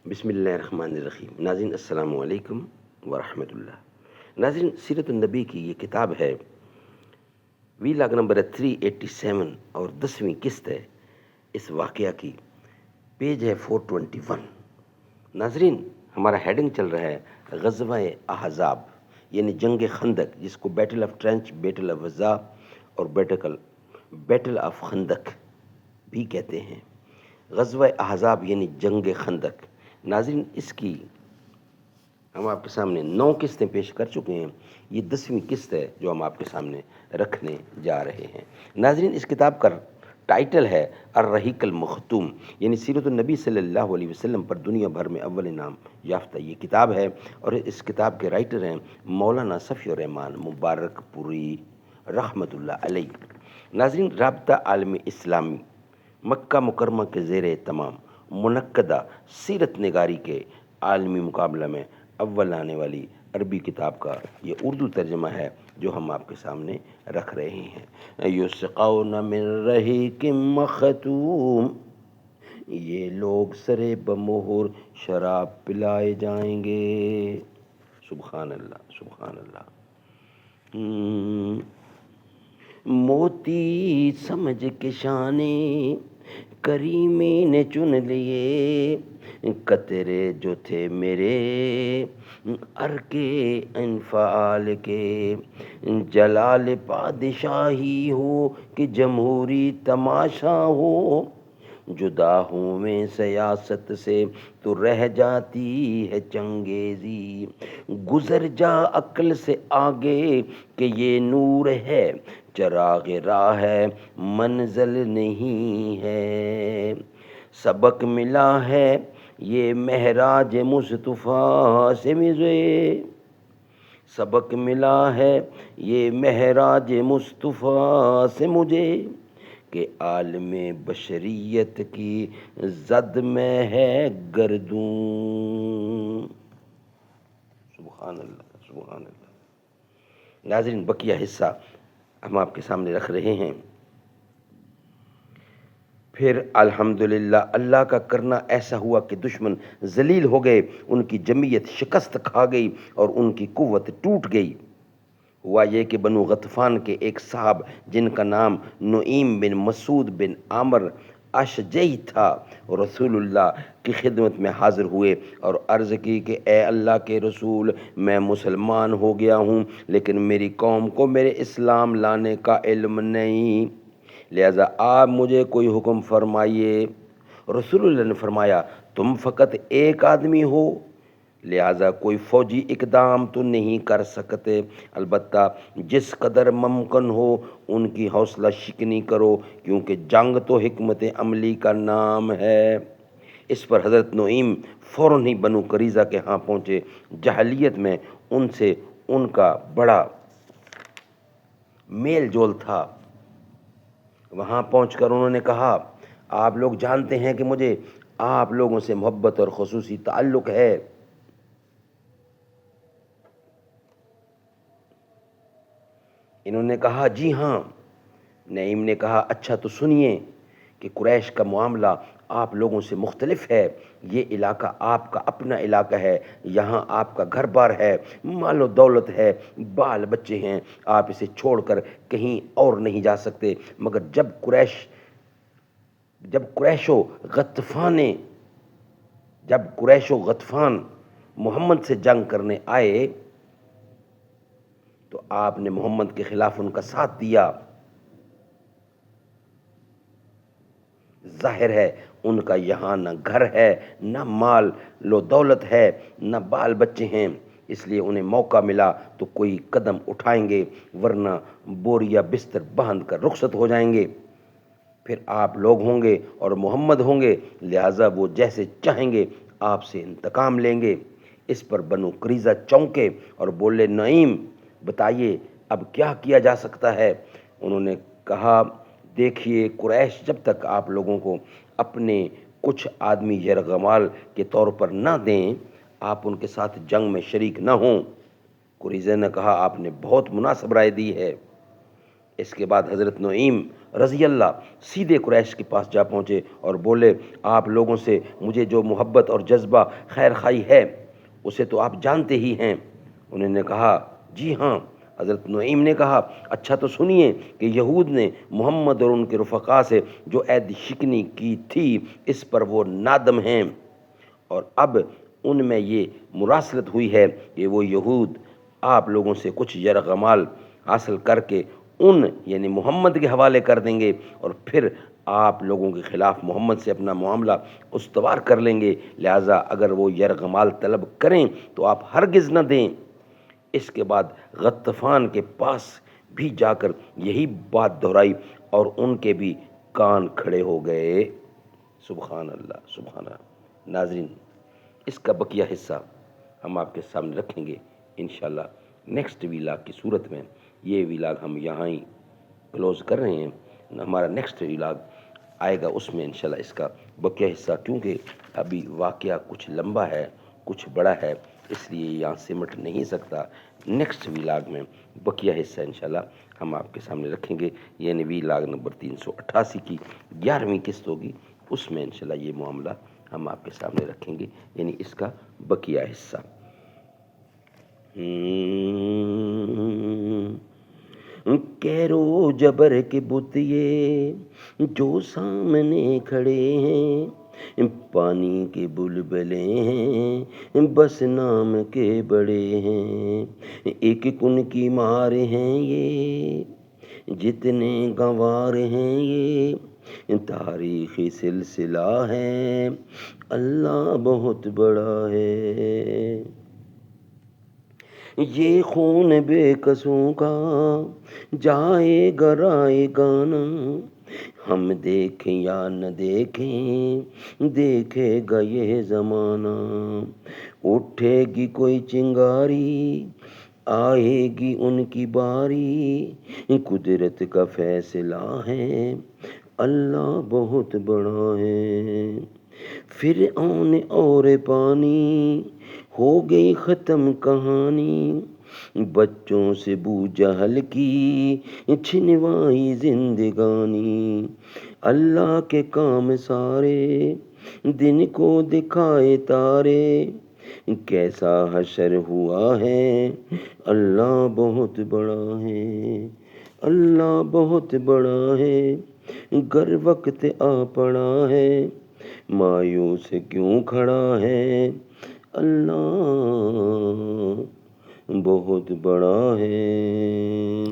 بسم اللہ الرحمن الرحیم۔ ناظرین السلام علیکم ورحمۃ اللہ۔ ناظرین، سیرت النبی کی یہ کتاب ہے، وی لاگ نمبر 387 اور 10ویں قسط ہے اس واقعہ کی، پیج ہے 421۔ ناظرین، ہمارا ہیڈنگ چل رہا ہے غزوہ احزاب، یعنی جنگ خندق، جس کو battle of trench, battle of وزا اور بیٹل آف خندق بھی کہتے ہیں۔ غزوہ احزاب یعنی جنگ خندق۔ ناظرین، اس کی ہم آپ کے سامنے 9 قسطیں پیش کر چکے ہیں، یہ 10ویں قسط ہے جو ہم آپ کے سامنے رکھنے جا رہے ہیں۔ ناظرین، اس کتاب کا ٹائٹل ہے الرحیق المختوم، یعنی سیرت النبی صلی اللہ علیہ وسلم پر دنیا بھر میں اول انعام یافتہ یہ کتاب ہے، اور اس کتاب کے رائٹر ہیں مولانا صفی الرحمان مبارک پوری رحمۃ اللہ علیہ۔ ناظرین، رابطہ عالم اسلامی مکہ مکرمہ کے زیر اہتمام منعقدہ سیرت نگاری کے عالمی مقابلہ میں اول آنے والی عربی کتاب کا یہ اردو ترجمہ ہے جو ہم آپ کے سامنے رکھ رہے ہیں۔ یسقون من رحیق مختوم، یہ لوگ سرے بمہر شراب پلائے جائیں گے۔ سبحان اللہ، سبحان اللہ۔ موتی سمجھ کے شانے کریمی نے چن لیے، قطرے جو تھے میرے ارکے انفعال کے، جلال بادشاہی ہو کہ جمہوری تماشا ہو، جدا ہوں میں سیاست سے تو رہ جاتی ہے چنگیزی، گزر جا عقل سے آگے کہ یہ نور ہے چراغ راہ ہے منزل نہیں ہے، سبق ملا ہے یہ معراج مصطفیٰ سے مجھے، سبق ملا ہے یہ معراج مصطفیٰ سے مجھے، کہ عالم بشریت کی زد میں ہے گردوں۔ سبحان اللہ، سبحان اللہ۔ ناظرین، بقیہ حصہ ہم آپ کے سامنے رکھ رہے ہیں۔ پھر الحمدللہ اللہ کا کرنا ایسا ہوا کہ دشمن ذلیل ہو گئے، ان کی جمعیت شکست کھا گئی اور ان کی قوت ٹوٹ گئی۔ ہوا یہ کہ بنو غطفان کے ایک صاحب جن کا نام نعیم بن مسعود بن عامر اشجعی تھا، رسول اللہ کی خدمت میں حاضر ہوئے اور عرض کی کہ اے اللہ کے رسول، میں مسلمان ہو گیا ہوں لیکن میری قوم کو میرے اسلام لانے کا علم نہیں، لہذا آپ مجھے کوئی حکم فرمائیے۔ رسول اللہ نے فرمایا، تم فقط ایک آدمی ہو، لہذا کوئی فوجی اقدام تو نہیں کر سکتے، البتہ جس قدر ممکن ہو ان کی حوصلہ شکنی کرو، کیونکہ جنگ تو حکمت عملی کا نام ہے۔ اس پر حضرت نعیم فوراً ہی بنو قریظہ کے ہاں پہنچے۔ جاہلیت میں ان سے ان کا بڑا میل جول تھا۔ وہاں پہنچ کر انہوں نے کہا، آپ لوگ جانتے ہیں کہ مجھے آپ لوگوں سے محبت اور خصوصی تعلق ہے۔ انہوں نے کہا، جی ہاں۔ نعیم نے کہا، اچھا تو سنیے کہ قریش کا معاملہ آپ لوگوں سے مختلف ہے، یہ علاقہ آپ کا اپنا علاقہ ہے، یہاں آپ کا گھر بار ہے، مال و دولت ہے، بال بچے ہیں، آپ اسے چھوڑ کر کہیں اور نہیں جا سکتے، مگر جب قریش و غطفان محمد سے جنگ کرنے آئے تو آپ نے محمد کے خلاف ان کا ساتھ دیا۔ ظاہر ہے ان کا یہاں نہ گھر ہے، نہ مال و دولت ہے، نہ بال بچے ہیں، اس لیے انہیں موقع ملا تو کوئی قدم اٹھائیں گے، ورنہ بوریا بستر باندھ کر رخصت ہو جائیں گے۔ پھر آپ لوگ ہوں گے اور محمد ہوں گے، لہٰذا وہ جیسے چاہیں گے آپ سے انتقام لیں گے۔ اس پر بنو قریظہ چونکے اور بولے، نعیم بتائیے اب کیا کیا جا سکتا ہے؟ انہوں نے کہا، دیکھیے، قریش جب تک آپ لوگوں کو اپنے کچھ آدمی یرغمال کے طور پر نہ دیں، آپ ان کے ساتھ جنگ میں شریک نہ ہوں۔ قریظہ نے کہا، آپ نے بہت مناسب رائے دی ہے۔ اس کے بعد حضرت نعیم رضی اللہ سیدھے قریش کے پاس جا پہنچے اور بولے آپ لوگوں سے مجھے جو محبت اور جذبہ خیر خواہی ہے اسے تو آپ جانتے ہی ہیں۔ انہوں نے کہا جی ہاں۔ حضرت نعیم نے کہا اچھا تو سنیے کہ یہود نے محمد اور ان کے رفقا سے جو عہد شکنی کی تھی اس پر وہ نادم ہیں، اور اب ان میں یہ مراسلت ہوئی ہے کہ وہ یہود آپ لوگوں سے کچھ یرغمال حاصل کر کے ان یعنی محمد کے حوالے کر دیں گے، اور پھر آپ لوگوں کے خلاف محمد سے اپنا معاملہ استوار کر لیں گے، لہٰذا اگر وہ یرغمال طلب کریں تو آپ ہرگز نہ دیں۔ اس کے بعد غطفان کے پاس بھی جا کر یہی بات دہرائی اور ان کے بھی کان کھڑے ہو گئے۔ سبحان اللہ سبحان اللہ۔ ناظرین، اس کا بقیہ حصہ ہم آپ کے سامنے رکھیں گے انشاءاللہ نیکسٹ ویلاگ کی صورت میں۔ یہ ویلاگ ہم یہاں ہی کلوز کر رہے ہیں، ہمارا نیکسٹ ویلاگ آئے گا، اس میں انشاءاللہ اس کا بقیہ حصہ، کیونکہ ابھی واقعہ کچھ لمبا ہے کچھ بڑا ہے، اس لیے یہاں سمٹ نہیں سکتا۔ نیکسٹ ویلاگ میں بقیہ حصہ انشاءاللہ ہم آپ کے سامنے رکھیں گے، یعنی ویلاگ نمبر 388 کی 11ویں قسط ہوگی، اس میں انشاءاللہ یہ معاملہ ہم آپ کے سامنے رکھیں گے، یعنی اس کا بقیہ حصہ۔ کیرو جبر کے بت یہ جو سامنے کھڑے ہیں، پانی کے بلبلے ہیں بس نام کے بڑے ہیں، ایک کن کی مار ہیں یہ جتنے گنوار ہیں، یہ تاریخی سلسلہ ہے اللہ بہت بڑا ہے۔ یہ خون بے قصوں کا جائے گا رائے گانا، ہم دیکھیں یا نہ دیکھیں دیکھے گا یہ زمانہ، اٹھے گی کوئی چنگاری آئے گی ان کی باری، قدرت کا فیصلہ ہے اللہ بہت بڑا ہے۔ فرعون اور پانی ہو گئی ختم کہانی، بچوں سے بو جہل کی چھنوائی زندگانی، اللہ کے کام سارے دن کو دکھائے تارے، کیسا حشر ہوا ہے اللہ بہت بڑا ہے، اللہ بہت بڑا ہے۔ گر وقت آ پڑا ہے مایوس کیوں کھڑا ہے اللہ بہت بڑا ہے۔